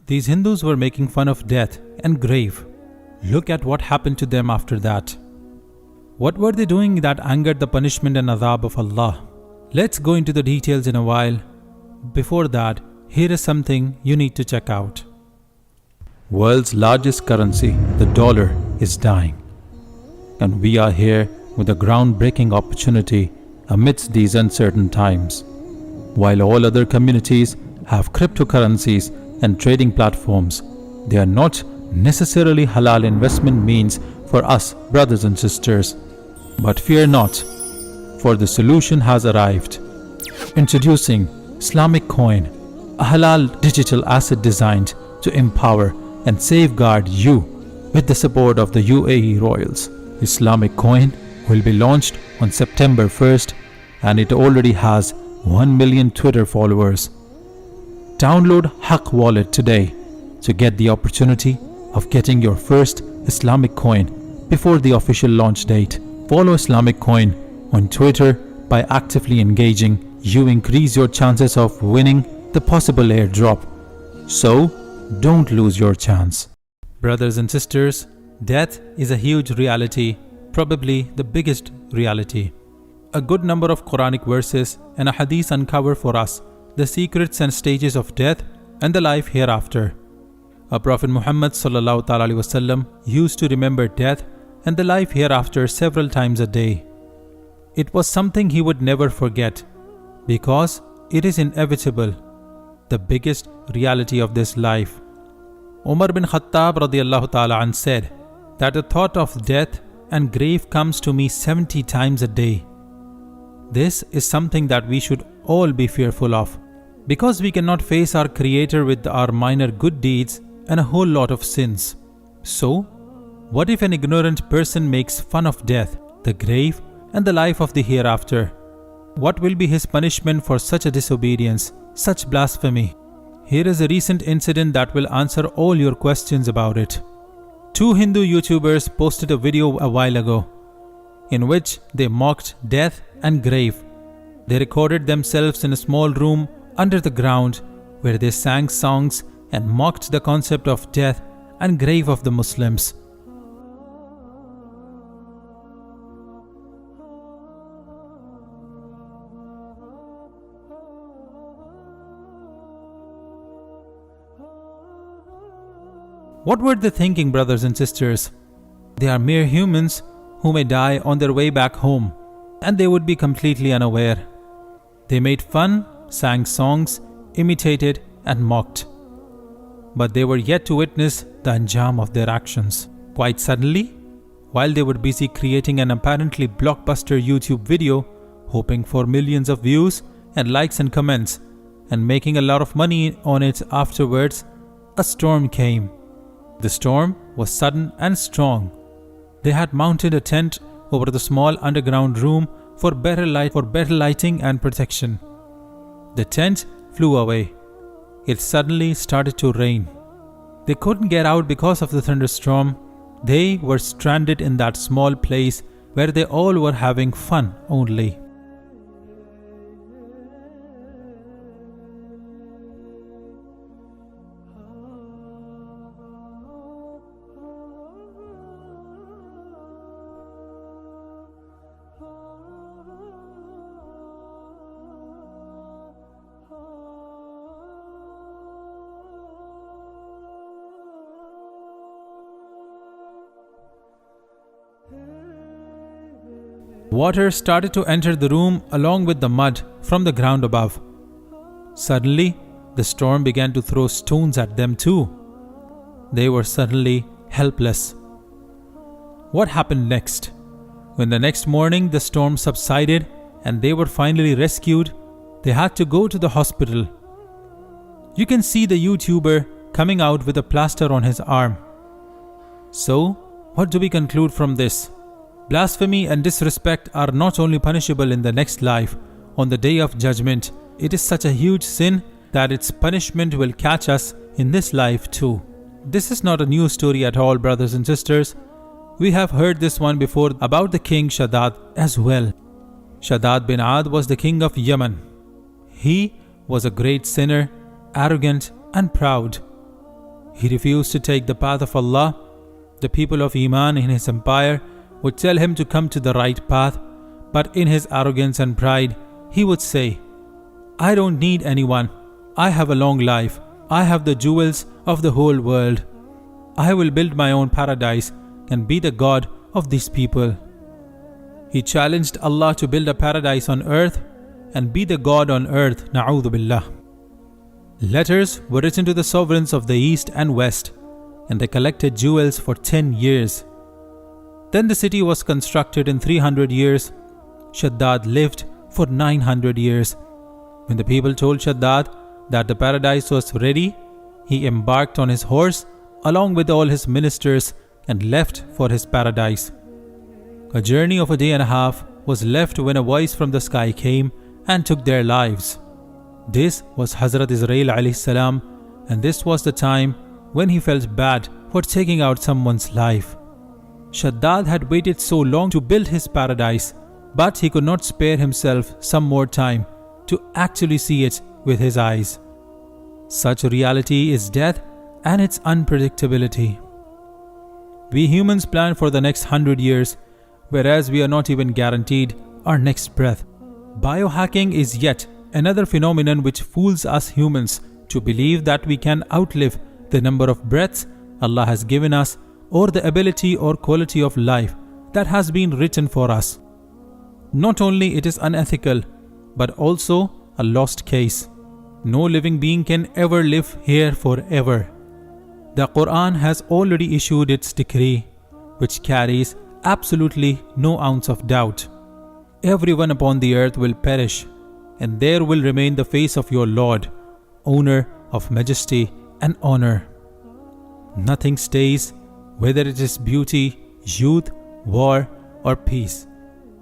These Hindus were making fun of death and grave. Look at what happened to them after that. What were they doing that angered the punishment and adhab of Allah? Let's go into the details in a while. Before that, here is something you need to check out. World's largest currency, the dollar, is dying. And we are here with a groundbreaking opportunity amidst these uncertain times. While all other communities have cryptocurrencies and trading platforms, they are not necessarily halal investment means for us, brothers and sisters. But fear not, for the solution has arrived. Introducing Islamic Coin, a halal digital asset designed to empower and safeguard you with the support of the UAE royals. Islamic Coin will be launched on September 1st and it already has 1 million Twitter followers. Download Haq Wallet today to get the opportunity of getting your first Islamic Coin before the official launch date. Follow Islamic Coin on Twitter. By actively engaging, you increase your chances of winning the possible airdrop. So, don't lose your chance. Brothers and sisters, death is a huge reality, probably the biggest reality. A good number of Quranic verses and a hadith uncover for us the secrets and stages of death and the life hereafter. Our Prophet Muhammad ﷺ used to remember death and the life hereafter several times a day. It was something he would never forget because it is inevitable, the biggest reality of this life. Umar bin Khattab radiyallahu ta'ala an said that the thought of death and grave comes to me 70 times a day. This is something that we should all be fearful of, because we cannot face our Creator with our minor good deeds and a whole lot of sins. So, what if an ignorant person makes fun of death, the grave, and the life of the hereafter? What will be his punishment for such a disobedience, such blasphemy? Here is a recent incident that will answer all your questions about it. Two Hindu YouTubers posted a video a while ago in which they mocked death and grave. They recorded themselves in a small room under the ground where they sang songs and mocked the concept of death and grave of the Muslims. What were they thinking, brothers and sisters? They are mere humans who may die on their way back home, and they would be completely unaware. They made fun, sang songs, imitated and mocked. But they were yet to witness the anjam of their actions. Quite suddenly, while they were busy creating an apparently blockbuster YouTube video, hoping for millions of views and likes and comments, and making a lot of money on it afterwards, a storm came. The storm was sudden and strong. They had mounted a tent over the small underground room for better lighting and protection. The tent flew away. It suddenly started to rain. They couldn't get out because of the thunderstorm. They were stranded in that small place where they all were having fun only. Water started to enter the room along with the mud from the ground above. Suddenly, the storm began to throw stones at them too. They were suddenly helpless. What happened next? When the next morning the storm subsided and they were finally rescued, they had to go to the hospital. You can see the YouTuber coming out with a plaster on his arm. So, what do we conclude from this? Blasphemy and disrespect are not only punishable in the next life, on the day of judgment. It is such a huge sin that its punishment will catch us in this life too. This is not a new story at all, brothers and sisters. We have heard this one before about the king Shaddad as well. Shaddad bin Ad was the king of Yemen. He was a great sinner, arrogant and proud. he refused to take the path of Allah, the people of Iman in his empire would tell him to come to the right path, but in his arrogance and pride, he would say, I don't need anyone. I have a long life. I have the jewels of the whole world. I will build my own paradise and be the God of these people. He challenged Allah to build a paradise on earth and be the God on earth, na'udhu billah. Letters were written to the sovereigns of the East and West, and they collected jewels for 10 years. Then the city was constructed in 300 years. Shaddad lived for 900 years. When the people told Shaddad that the paradise was ready, he embarked on his horse along with all his ministers and left for his paradise. A journey of a day and a half was left when a voice from the sky came and took their lives. This was Hazrat Israel alayhi salam, and this was the time when he felt bad for taking out someone's life. Shaddad had waited so long to build his paradise, but he could not spare himself some more time to actually see it with his eyes. Such reality is death and its unpredictability. We humans plan for the next 100 years, whereas we are not even guaranteed our next breath. Biohacking is yet another phenomenon which fools us humans to believe that we can outlive the number of breaths Allah has given us or the ability or quality of life that has been written for us. Not only it is unethical, but also a lost case. No living being can ever live here forever. The Quran has already issued its decree, which carries absolutely no ounce of doubt. Everyone upon the earth will perish, and there will remain the face of your Lord, owner of majesty and honor. Nothing stays, whether it is beauty, youth, war, or peace.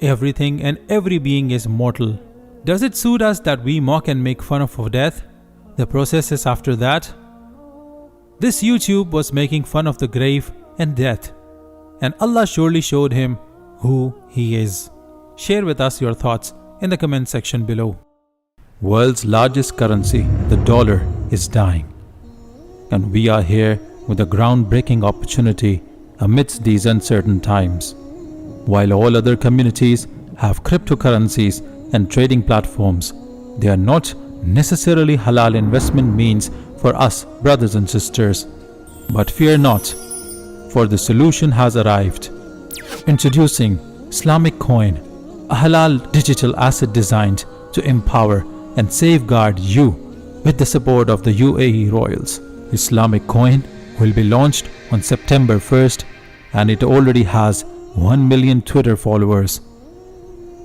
Everything and every being is mortal. Does it suit us that we mock and make fun of death? The process is after that. This YouTube was making fun of the grave and death, and Allah surely showed him who He is. Share with us your thoughts in the comment section below. World's largest currency, the dollar, is dying. And we are here with a groundbreaking opportunity amidst these uncertain times. While all other communities have cryptocurrencies and trading platforms, they are not necessarily halal investment means for us brothers and sisters. But fear not, for the solution has arrived. Introducing Islamic Coin, a halal digital asset designed to empower and safeguard you with the support of the UAE royals. Islamic Coin will be launched on September 1st, and it already has 1 million Twitter followers.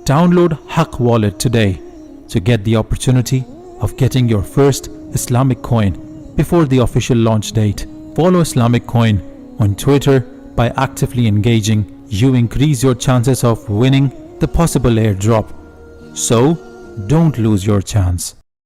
Download Haq Wallet today to get the opportunity of getting your first Islamic Coin before the official launch date. Follow Islamic Coin on Twitter. By actively engaging, you increase your chances of winning the possible airdrop. So, don't lose your chance.